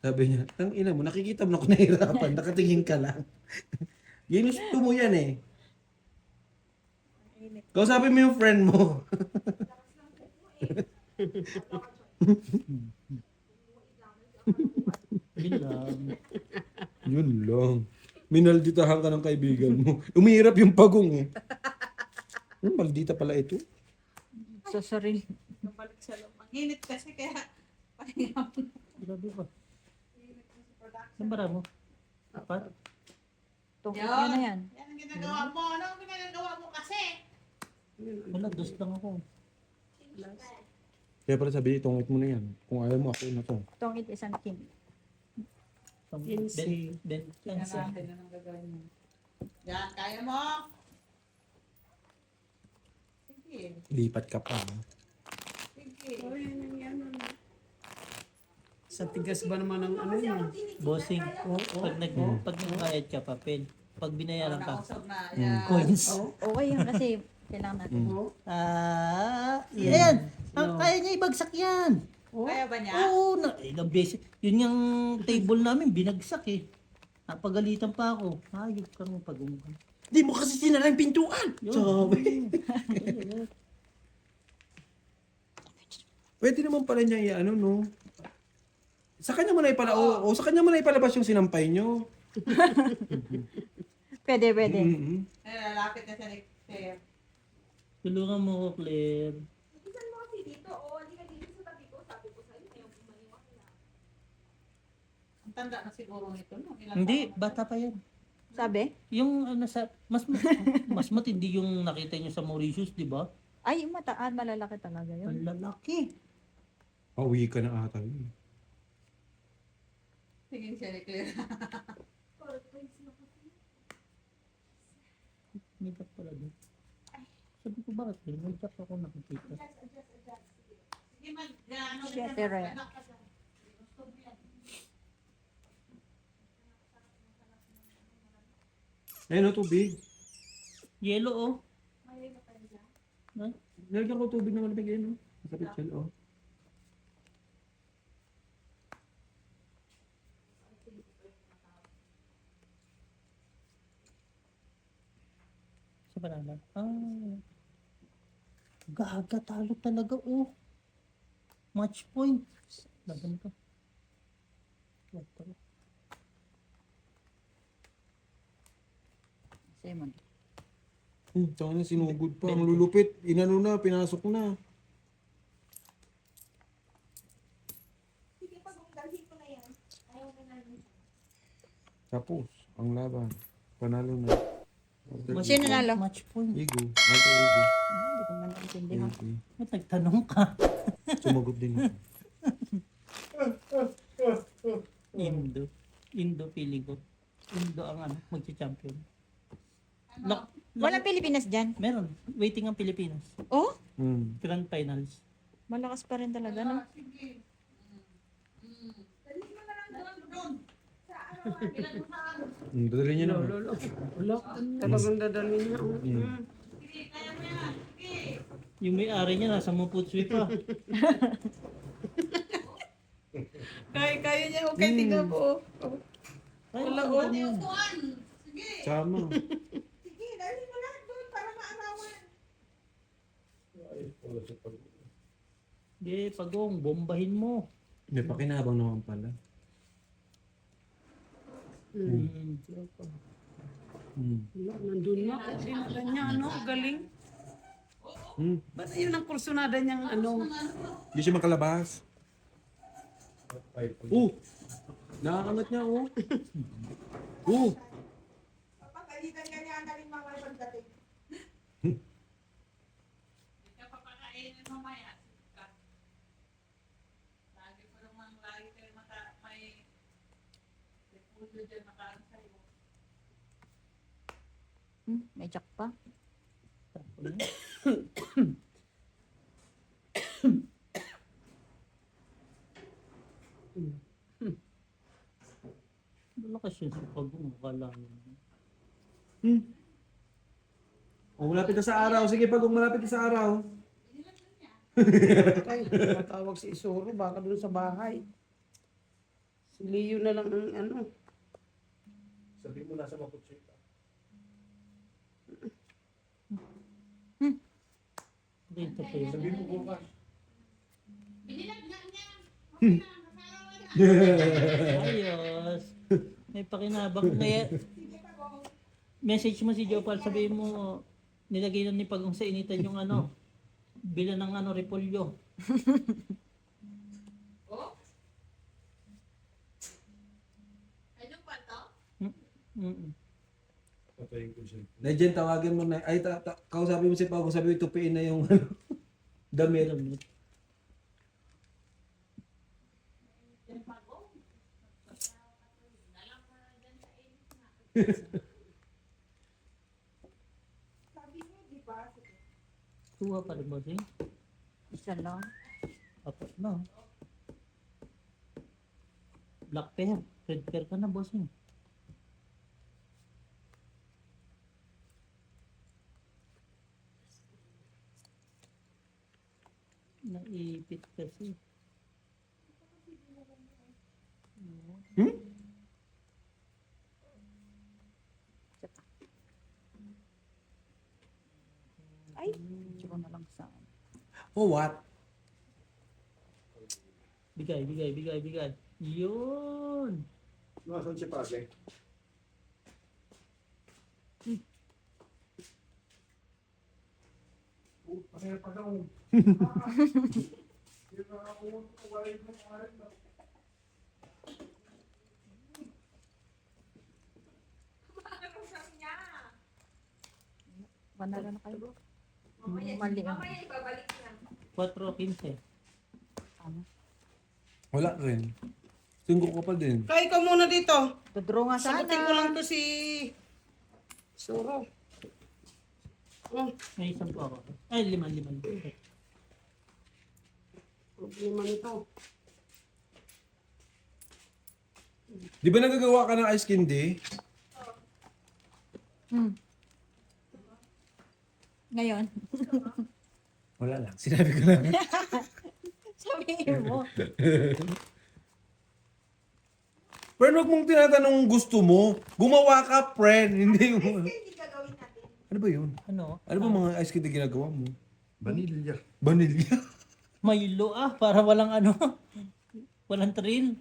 Sabi niya, tang ina mo, nakikita mo na ako nahihirapan, nakatingin ka lang. Ginusto mo yan eh. Kausapin mo yung friend mo. Yun lang. Yun lang. Minalditahan ka ng kaibigan mo. Umihirap yung pagong eh. Maldita pala ito. Sa sarili. Balik sa loob. Ang init kasi kaya pahinga mo. Grabe ba? Nambara mo? Apat? Tungkol Yan. yun na yan. Yan ang ginagawa mo. Ano ang ginagawa mo kasi? Wala, dos lang ako. Kaya pala sabi, itongit mo na yan. Kung ayaw mo, ako na to. Tungkol isang kin. Ben, Yan, kaya mo. Sige. Lipat ka pa. Sige. Sa tigas ba naman ng ano Kasi ako yun? tinitignan, Bossing. kaya ko- Pag nagbayad ka, papel. Pag binayaran ka, Nausap na. Yan. coins. Okay yun kasi kailangan natin. Oo. Yan. Kaya niya ibagsak yan. Kaya ba niya? Oo, ilang beses. Yun yung table namin, binagsak eh. Napagalitan pa ako. Hayop ka ng pag-umukan. Di mo kasi sinara yung pintuan. Sabi. Pwede naman pala niya i-ano, no? Sa kanya mo na ipala, sa kanya mo na ipalabas yung sinampay nyo. Pwede, pwede. Mm-hmm. Eh, lalapit na siya ni Claire. Tulungan mo ko, Claire. Ibisan mo kasi dito, hindi ka dito sa tabi ko. Sabi ko sa'yo, ayaw kumaniwak na. Ang tanda na siguro nito, no? Ilang Hindi, taon na bata pa yan. Sabi? Yung mas matindi yung nakita niyo sa Mauritius, di ba? Ay, mataan, malalaki talaga yun. Ang lalaki. Pauwi ka na ata yun. Tingin siya ni Claire. May jack pala doon. Sabi ko, bakit? May jack ako nakikita. Sige, mag-ano. Shit, Tere. Ayun o, tubig. Yellow, oh. Nalagyan ko tubig na malamig yun, no? Masapit siya, oh. Sa banana. Gaga, talo talaga, oh. Match point. Laban ka. Simon. Tsaka na sinugod pa. Ang lulupit. Inano na, pinasok na. Sige, pag dalhin ko na yan. Ayaw na namin. Tapos, ang laban. Panalo na. Sino nalo? Match point. Igo. Ate Igo. Hindi ko man naintindihan. Okay. Ba't nagtanong ka? Sumagot din ako. Indo feeling ko. Indo ang magsi-champion. Walang Pilipinas dyan. Meron. Waiting ang Pilipinas. Oh, Grand finals. malakas pa rin talaga, no? Sige. Dalhin mo na lang Doon. sa ano, Ilan mo saan? Dadali niya na. Wala. Talagang dadalhin niya. Sige, kaya mo yan. Sige. Yung may-ari niya nasa Maputsui pa. Kaya niya. Okay, tingnan po. Wala Pati upuan. Sige. Sama. sige, dalhin mo lahat doon para maarawan. Ayos pala sa pag... Hindi, pagong, bombahin mo. May pakinabang naman pala. Wala, nandun na. Sinala niya, ano? Galing. Ba't yun ang kursunada niyang ano? Hindi siya makalabas. Nakakangat niya, oh. Papagalitan ka niya na rin mga pagdating. Hindi ka papakainin mamaya. Lagi ko naman, lagi kayo may repulyo dyan nakaan sa'yo. May jack pa. Malakas yun sa pagong. Akala mo. Malapit na sa araw. Sige, pag malapit na sa araw. Ay, matawag si Isuro. Baka doon sa bahay. Si Leo na lang ang ano. Sabi mo nasa Maputsui ka. Dito pa yun. Sabi mo bukas. Ayos. May pakinabang. Message mo si Jopal, sabihin mo, nilagay na ni Pagong sa initan yung bila ng repolyo. Ano pa to? Patayin ko siya. Legend, tawagan mo na. Ay, kausapin mo si Pao. Sabi mo, tupiin na yung damit. Sabi niyo, di ba? Tuwa pa rin ba siya? Isa lang. Apat na. Black pair. Red pair ka na, bossing. Naipit kasi. Ay, tsaka na lang sa Oh, what? Bigay, bigay, bigay, bigay. Yun! Nasaan si Pate? Pareha pa daw. Panalo na kayo. Mali ang Mamaya ibabalik lang. 4.15. Wala rin. Tingko ko pa din. Kaya ikaw muna dito. Tudraw nga sana. Sagutin ko lang to si Suro. Oh, May isang po ako. Ay, 5. problema nito. Di ba nagagawa ka ng ice candy? Hmm. Ngayon, Wala lang. Sinabi ko lang. sabihin mo. Friend, huwag mong tinatanong gusto mo. Gumawa ka, friend. Hindi mo. Hindi gagawin natin. Ano ba yun? Ano? Ano ba mga ice candy ginagawa mo? Vanilla. Vanilla. Milo para walang ano. Walang thrill.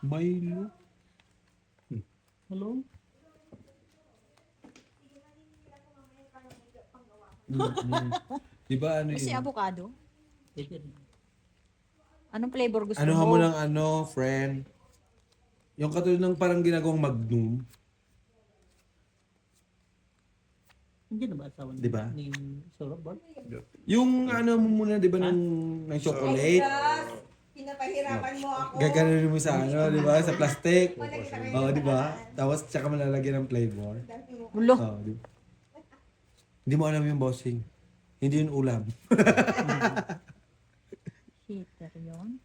Milo. Hello? Di ba ano Kasi yun? avocado. Pwede rin. Anong flavor gusto Ano mo? mo ng ano, friend? Yung katulad ng parang ginagawang magnum. Hindi na ba asawa Di ba? ni Sorobor? Yung ano mo muna, di ba, ng chocolate? Pinapahirapan mo ako. Gaganon mo sa ano, di ba? Sa plastic. Wala kita kayo Oo, di ba? naman. Tapos tsaka malalagyan ng flavor. Dami mo. Ulo. Oo, di ba? Hindi mo alam yung bossing. Hindi yun ulam. Heater yun.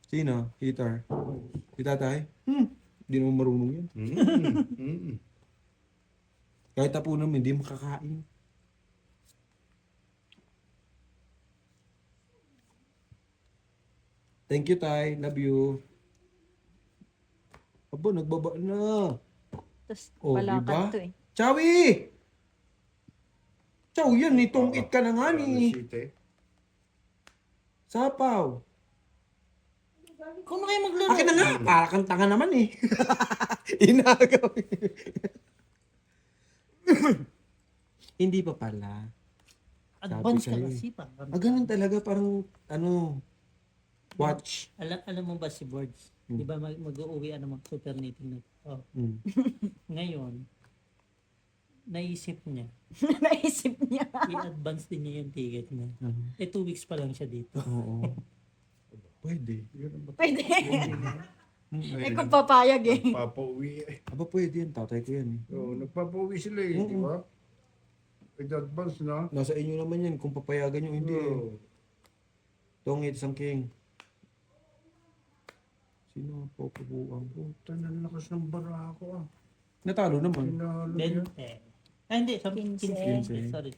Sino? Heater. Si tatay? Hindi naman marunong yan. Kahit tapunan mo, hindi makakain. Thank you, Tay. Love you. Aba, nagbaba na. Tapos Oh, palakan diba? to eh. Chawi! Chow, yan. Itong it ka na nga ni. City. Sapaw. Kung na kayo maglaro. Akin na nga. Para kang tanga naman eh. Inagaw. Hindi pa pala. Advance ka Sabi sa'yo kasi pa. Ganun talaga. Parang, ano, watch. Alam mo ba si Boards? Di ba mag-uwi ano mag-super knitting na? Oh. Mm. Ngayon, naisip niya, Naisip niya. i-advance din niya yung ticket niya. Eh 2 weeks pa lang siya dito. Oo. Pwede. Pwede. Mm. Eh kung papayag eh. Papauwi eh. Aba, pwede yan. Tatay ko yan eh. Oo, nagpapauwi sila eh, di ba? Nag-advance na. Nasa inyo naman yan kung papayagan nyo hindi eh. Oo. Tongit sang king. Sino ang papabuang ko? Tanan lakas ng bara ako ah. Natalo naman. Pinalo 20. niya. Ah, hindi. 15. 15. Sorry.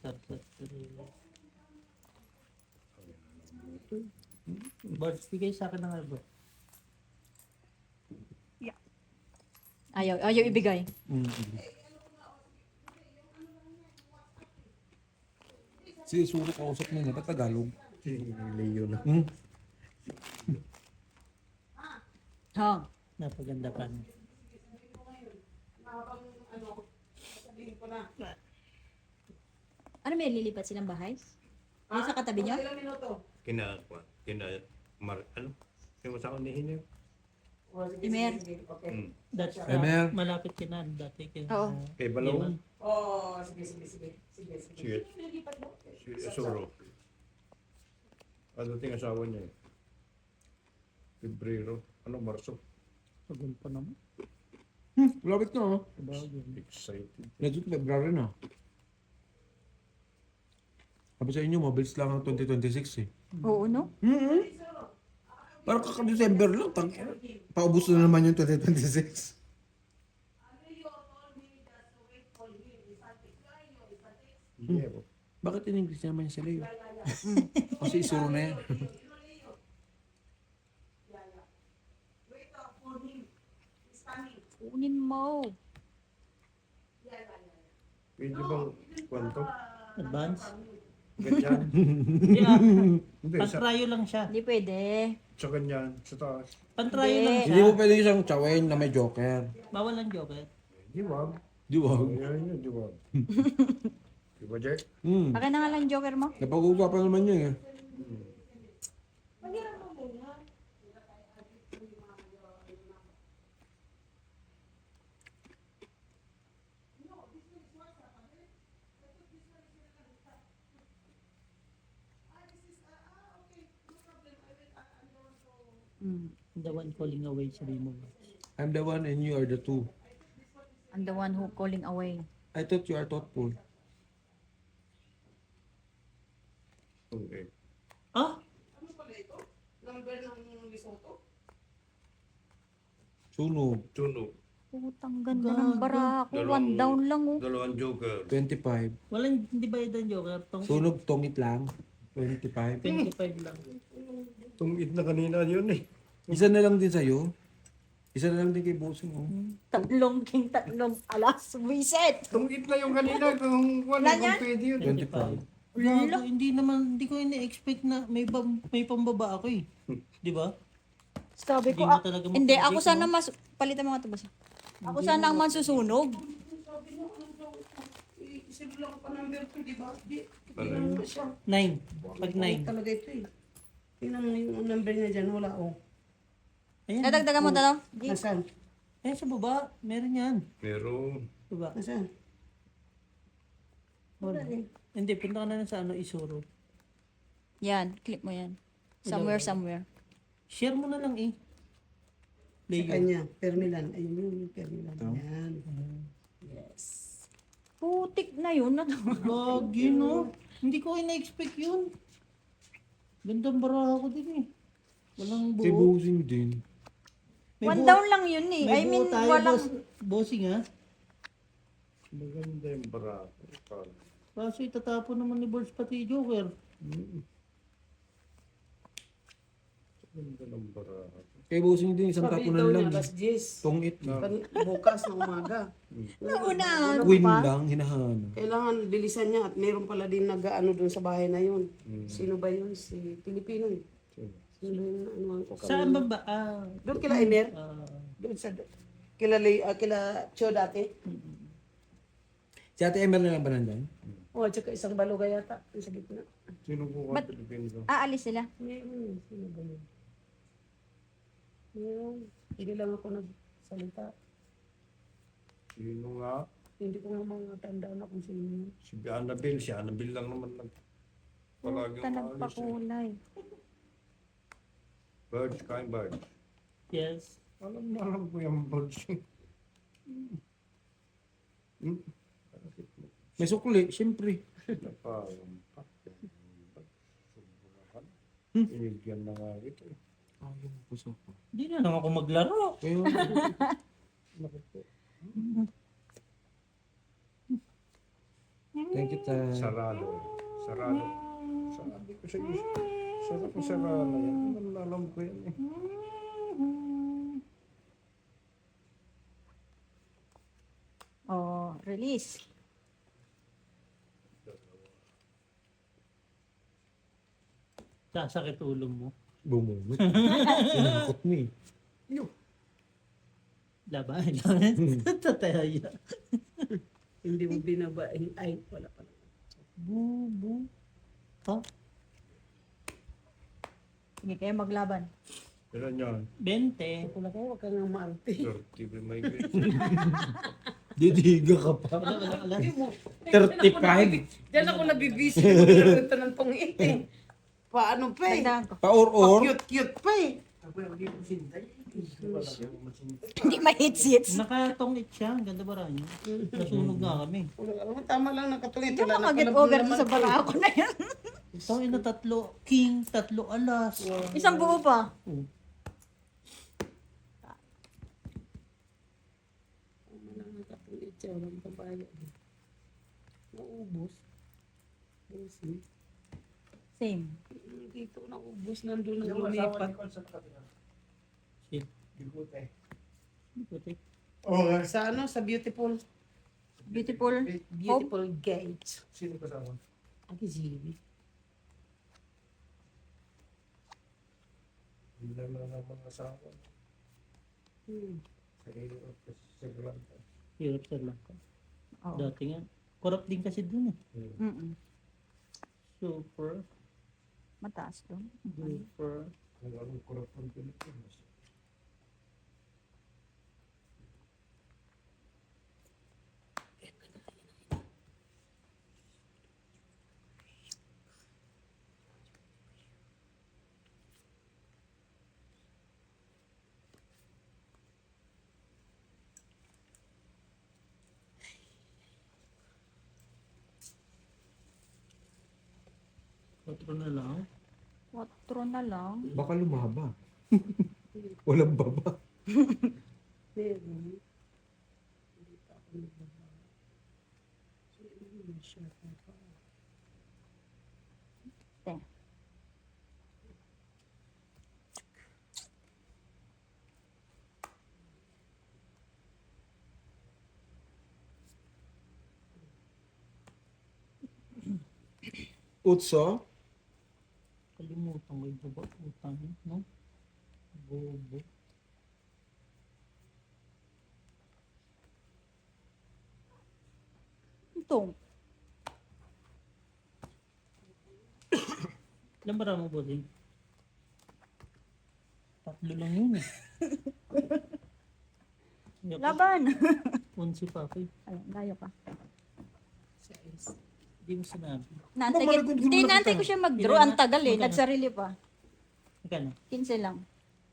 Boards, bigay sa akin ng ano. Ayaw ibigay. Mm. Si Suro kausap niya, ba't Tagalog? Leo na. Hmm? Ha. Napaganda pa. Ano may lilipat silang bahay? Yung sa katabi niyo? Ilang minuto? Ano? Yung sa unihin niyo? Imer. That's Emer. malapit kina dati kina. Oo. Kay Balong? Oo, sige. Sige. Sige. Si Suro. Ano ting asawa niya eh? Pebrero. Ano, Marso? Pagul pa naman. Malapit na oh. Diba yun? Excited. Medyo February na. Sabi sa inyo, mabilis lang ang 2026 eh. Oo, no? Mm-hmm. Parang kaka-December lang. Paubos na naman yung 2026. Hindi ako. Bakit in English naman yung sa Leo? Kasi isuro na yan. Kunin mo. Pwede bang kwento? Advance. Ganyan. Hindi Hindi, sa, Pantrayo lang siya. Hindi pwede. sa ganyan, sa taas. Pantrayo Hindi. lang siya. Hindi mo pwede isang chawin na may joker. Bawal ang joker. Di wag. Di ba? Ganyan yun, di wag. Di ba, Jack? Akin na nga lang joker mo. Napag-uusapan naman yun eh. Maghiram mo muna. The one calling away, sabi mo. I'm the one and you are the two. I'm the one who calling away. I thought you are thoughtful. Okay. Ah? Number ng Lesotho? Sunog. Tunog. Putang ganda ng bara ko. One down lang oh. Dalawang joker. 25. Walang, hindi bayad ang joker. Sunog, tungit lang. 25. 25 lang. Tungit na kanina yun eh. Isa na lang din sa'yo. Isa na lang din kay Bossing. Oh. Tatlong alas. Reset. Tungit na yung kanina kung wala kung pwede yun. 25. Gago, hindi ko ini-expect na may pambaba ako eh. Di ba? Sabi ko, Hindi mo talaga hindi, mapredict, ako sana no? palitan mo nga ito ba? Ako sana ang masusunog. Isip lang pa number 2, di ba? Di. Ano? Ba siya? 9. Pag 9. Talaga ito eh. Tingnan mo yung number niya dyan, wala oh. Ayan. Nadagdagan mo dalaw? Nasaan? Ayan sa baba. Meron yan. Meron. Baba. Nasaan? Wala. Hindi, punta ka na lang sa Isuro. Yan, click mo yan. Somewhere. Share mo na lang eh. Sa Leo. kanya, Permilan. Ayun yung Permilan. Yan. Putik na yun. Gagi no. Hindi ko ina-expect yun. Gandang baraha ko din eh. Walang Kay buo. Bossing din. May One buo- down lang yun eh. May I mean, buo tayo, walang... bossing ha. Maganda yung barato. Kaso itatapon naman ni Balls pati Joker. Maganda ng barato. Kay Bossing din, isang Sabi tapunan daw lang. niya, alas 10. Tungit lang. Bukas ng umaga. Nauna. Win lang, hinahanap. Kailangan bilisan niya at meron pala din nag-ano doon sa bahay na yun. Sino ba yun? Si Pilipino eh. Sino yung ano ko kami? Saan ba ba? Doon kila Emer? Ah, Doon sa kila Cho dati? Si Ate Emer na lang ba nandyan? O, at saka isang balugay yata. Yung sa gitna. Sino ko ka Pilipino? Aalis sila. Meron. Sino ba yun? Meron. Hindi lang ako nagsalita. Sino nga? Hindi ko nga mga tandaan na kung sino yun. Si Annabelle. Si Annabelle lang naman palagi Puta, umalis eh. nagpakulay. Birds, kain birds. yes. Alam ko yung birds. May sukli, siyempre. Napayampak. Inigyan na nga ito. Ayaw mo puso ko. Hindi na lang ako maglaro. Kaya, thank you, Tay. Sarado. Sarado. Sabi ko sa iyo. Sarap ko sarado yan. Alam ko yan eh. Oh, release. Sasakit ulo mo. Bumulot. Tinakot mo eh. Laban. Tataya. Hindi mo binabain. Ay, wala pala. Bubu. Ha? Sige, kayo maglaban. Ilan yan? 20. Wala ko, wag kang maarte. 30 may grade. Didiga ka pa. Wala. 35. Diyan ako nabibisi. Ito ng tungit eh. Paano pa eh? Dagdagan ko. Pa-or-or. Cute pa eh. Hindi mahitsits. Nakatongit siya. Ang ganda ba niya? Nasunog nga kami. Tama lang nakatungit. Hindi mo mag-get over sa bara ko na yan. Ito ina, tatlo king, tatlo alas. Isang buo pa. Oh, Malang kapulit siya, walang kabayo. Naubos. Bossing. Same. Dito naubos, nandun na lumipat. shit. Bigute. Putik. Oo nga. Sa ano, sa Beautiful Beautiful. Gate. Sino kasama? Aki Zibi. Hindi naman naman asawa. Sa Granta. Hirap sa Lanka. Oo. Dati nga. Corrupt din kasi dun eh. Mm-mm. Super, Mataas doon. duper. Kung anong kurap ang Pilipinas. Patro na lang. 4 na lang. Baka lumaba. Walang baba. Meron. Hindi pa ako nagbaba. So, yun siya. Utso? Kalimutan ko yung baba. Utang, no? Bobo. Ito. Ilan ba mo bossing? Tatlo lang yun eh. Laban. Unsi pa ako eh. Ayun, layo ka. Hindi mo sinabi. Naantay Mama, ko, hindi, naantay ko siya mag-draw. Ang tagal eh. Nagsarili pa. Magkano? 15 lang.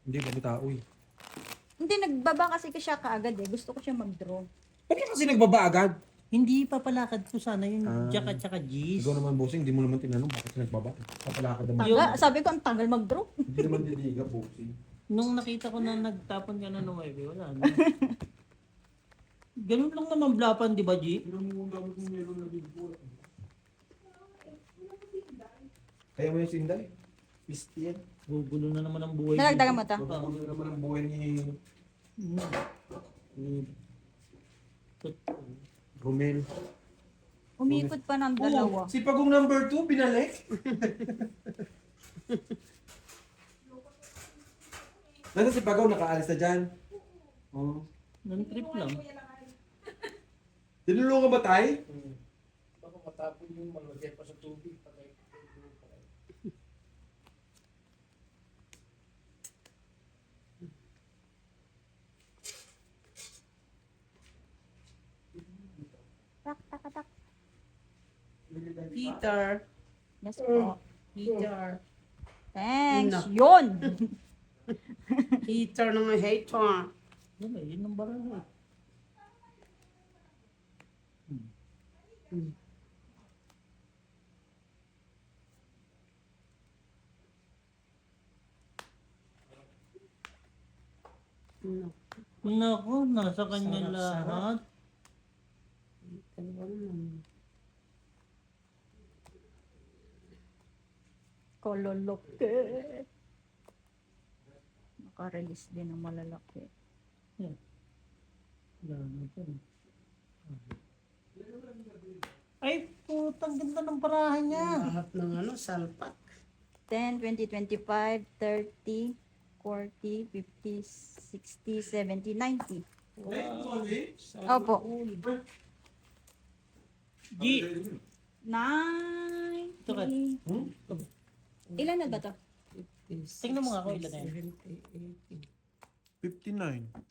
Hindi, pati tao eh. Hindi, nagbaba kasi siya kaagad eh. Gusto ko siya mag-draw. Bakit kasi nagbaba agad? Hindi papalakad ko sana yung Ah. jack at saka G's. Ikaw naman, bossing, hindi mo naman tinanong bakit nagbaba. Papalakad naman. Taga, sabi ko, ang tagal mag-draw. Hindi naman diliga, bossing. Nung nakita ko na nagtapon ka na ng wifi, wala na. Ganun lang naman blapan, di ba, G? Kaya mo yung sinday? Pisti yan. Gugulo na naman ang buhay. Nalagdagan mo to. Bago naman ang buhay ni Romel. Umikot pa ng dalawa. Si Pagong number 2, binalik. Nasa si Pagong, nakaalis na dyan. Oh. Nan-trip lang. Tinulungan ba tayo? Baka matapon yung malagay pa sa tubig. Patay. Tak, tak, tak. Peter. Yes po. Peter. Thanks. No. Yun. Peter ng hater. Yan eh, yun ang baraha. No. Naku, nasa kanya Sarap, lahat. Dalawa naman. Kololoke. Naka-release din ng malalaki. Wala na dyan. Ay, putang ganda ng barahan niya. Lahat ng ano, salpak. 10, 20, 25, 30, 40, 50, 60, 70, 90. Opo. G, 90. Ilan na ba to? tingnan mo nga ako ilan na yan. 59.